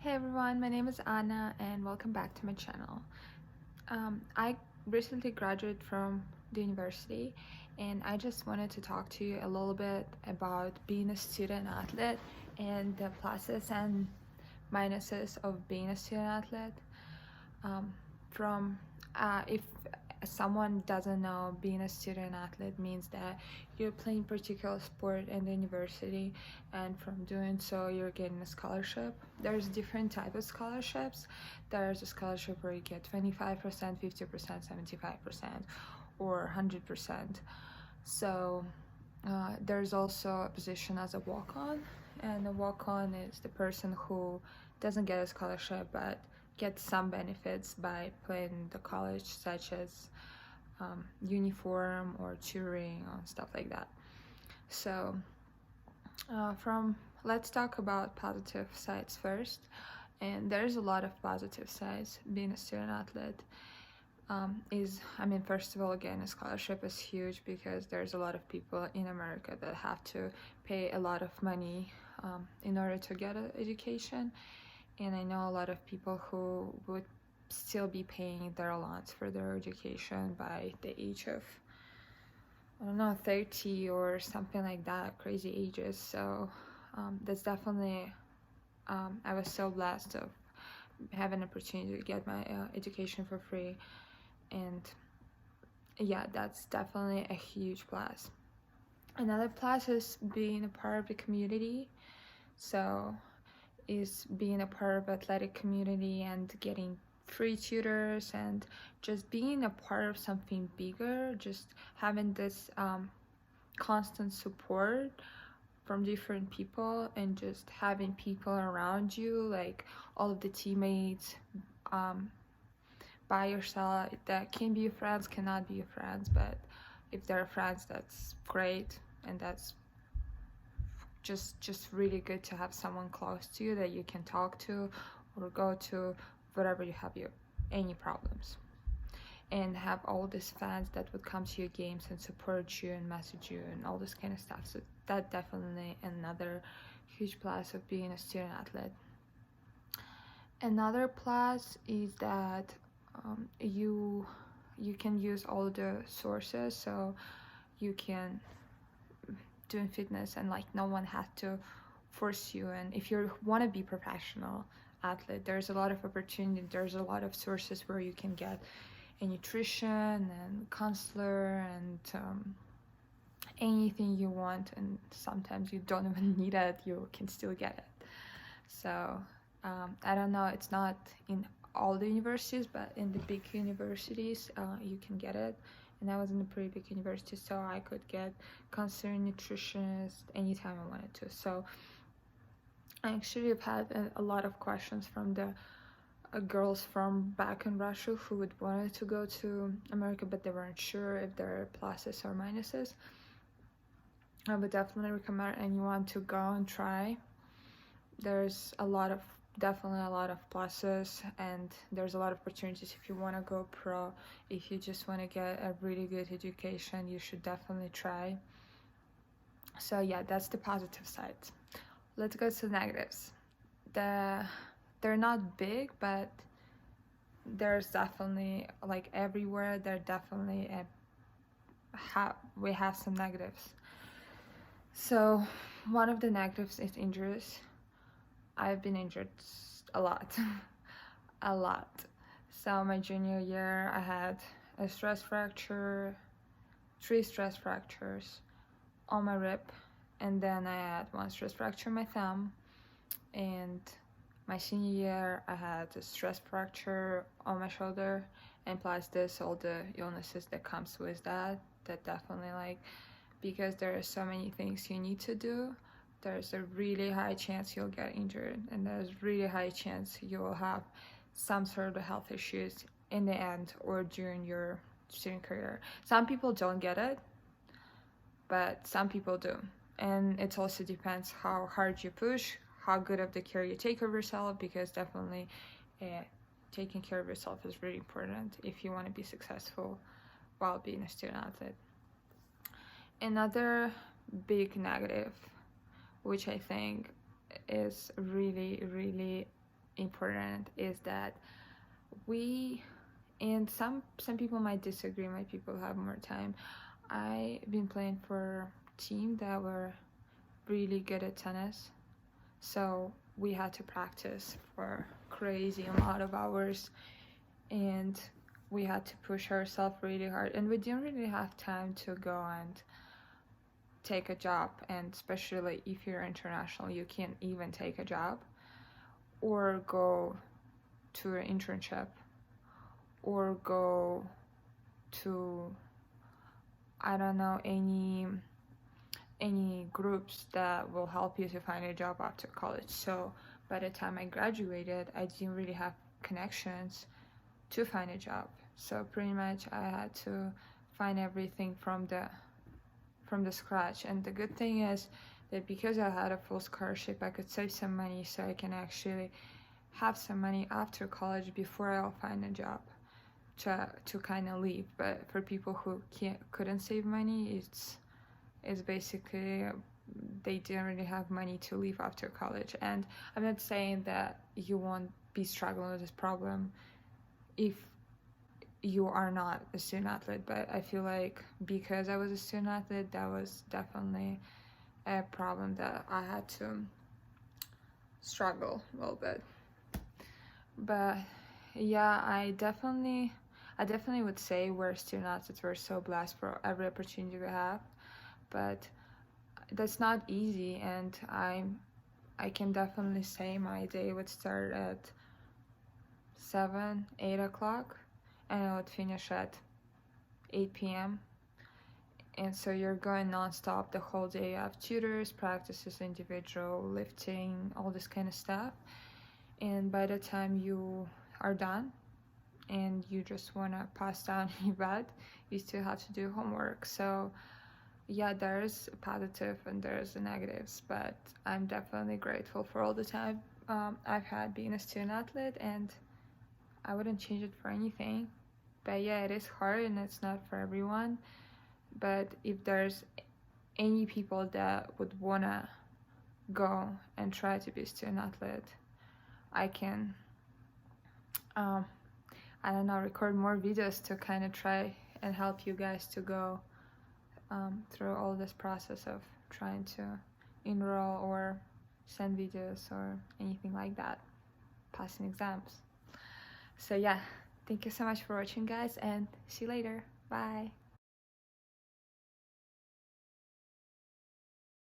Hey everyone, my name is Anna and welcome back to my channel. I recently graduated from the university and I just wanted to talk to you a little bit about being a student athlete and the pluses and minuses of being a student athlete. Um, from If someone doesn't know, being a student athlete means that you're playing particular sport in the university, and from doing so you're getting a scholarship. There's different type of scholarships. There's a scholarship where you get 25%, 50%, 75%, or 100%. So there's also a position as a walk-on, and a walk-on is the person who doesn't get a scholarship but gets some benefits by playing the college, such as uniform or tutoring or stuff like that. So from let's talk about positive sides first. And there's a lot of positive sides being a student athlete. First of all, again, a scholarship is huge because there's a lot of people in America that have to pay a lot of money in order to get an education. And I know a lot of people who would still be paying their allowance for their education by the age of, I don't know, 30 or something like that, crazy ages. So that's definitely, I was so blessed of having an opportunity to get my education for free. And yeah, that's definitely a huge plus. Another plus is being a part of the community. So is being a part of athletic community and getting free tutors and just being a part of something bigger, just having this constant support from different people and just having people around you, like all of the teammates by yourself that can be your friends, cannot be your friends, but if they're friends, that's great. And that's just really good to have someone close to you that you can talk to or go to wherever you have any problems, and have all these fans that would come to your games and support you and message you and all this kind of stuff. So that definitely another huge plus of being a student athlete. Another plus is that you can use all the sources, so you can doing fitness and like no one has to force you. And if you want to be professional athlete, there's a lot of opportunity, there's a lot of sources where you can get a nutrition and counselor and anything you want, and sometimes you don't even need it, you can still get it. So I don't know, it's not in all the universities, but in the big universities you can get it. And I was in a pretty big university, so I could get counselor, nutritionist anytime I wanted to. So I actually have had a lot of questions from the girls from back in Russia who would wanted to go to America, but they weren't sure if there are pluses or minuses. I would definitely recommend anyone to go and try. There's definitely a lot of pluses, and there's a lot of opportunities if you want to go pro. If you just want to get a really good education, you should definitely try. So yeah, that's the positive side. Let's go to the negatives. They're not big, but there's definitely, like everywhere, there definitely we have some negatives. So one of the negatives is injuries. I've been injured a lot. A lot. So my junior year I had a stress fracture, 3 stress fractures on my rib, and then I had 1 stress fracture in my thumb. And my senior year I had a stress fracture on my shoulder, and plus this all the illnesses that comes with that definitely, like, because there are so many things you need to do, there's a really high chance you'll get injured, and there's really high chance you will have some sort of health issues in the end or during your student career. Some people don't get it, but some people do. And it also depends how hard you push, how good of the care you take of yourself, because definitely taking care of yourself is really important if you want to be successful while being a student athlete. Another big negative, which I think is really important is that we, and some people might disagree, might people have more time. I've been playing for a team that were really good at tennis, so we had to practice for crazy amount of hours, and we had to push ourselves really hard, and we didn't really have time to go and take a job, and especially if you're international, you can't even take a job or go to an internship or go to, I don't know, any groups that will help you to find a job after college. So by the time I graduated, I didn't really have connections to find a job. So pretty much I had to find everything from the scratch. And the good thing is that because I had a full scholarship, I could save some money so I can actually have some money after college before I'll find a job to kind of leave. But for people who couldn't save money, it's basically they didn't really have money to leave after college. And I'm not saying that you won't be struggling with this problem if you are not a student athlete, but I feel like because I was a student athlete, that was definitely a problem that I had to struggle a little bit. But yeah, I definitely would say we're student athletes, we're so blessed for every opportunity we have, but that's not easy. And I can definitely say my day would start at 7-8 o'clock and I would finish at 8 p.m. And so you're going non-stop the whole day. You have tutors, practices, individual lifting, all this kind of stuff. And by the time you are done and you just want to pass down in your bed, you still have to do homework. So yeah, there's a positive and there's the negatives, but I'm definitely grateful for all the time I've had being a student athlete, and I wouldn't change it for anything. But yeah, it is hard and it's not for everyone. But if there's any people that would wanna go and try to be a student athlete, I can I don't know, record more videos to kind of try and help you guys to go through all this process of trying to enroll or send videos or anything like that, passing exams. So yeah, thank you so much for watching, guys, and see you later. Bye.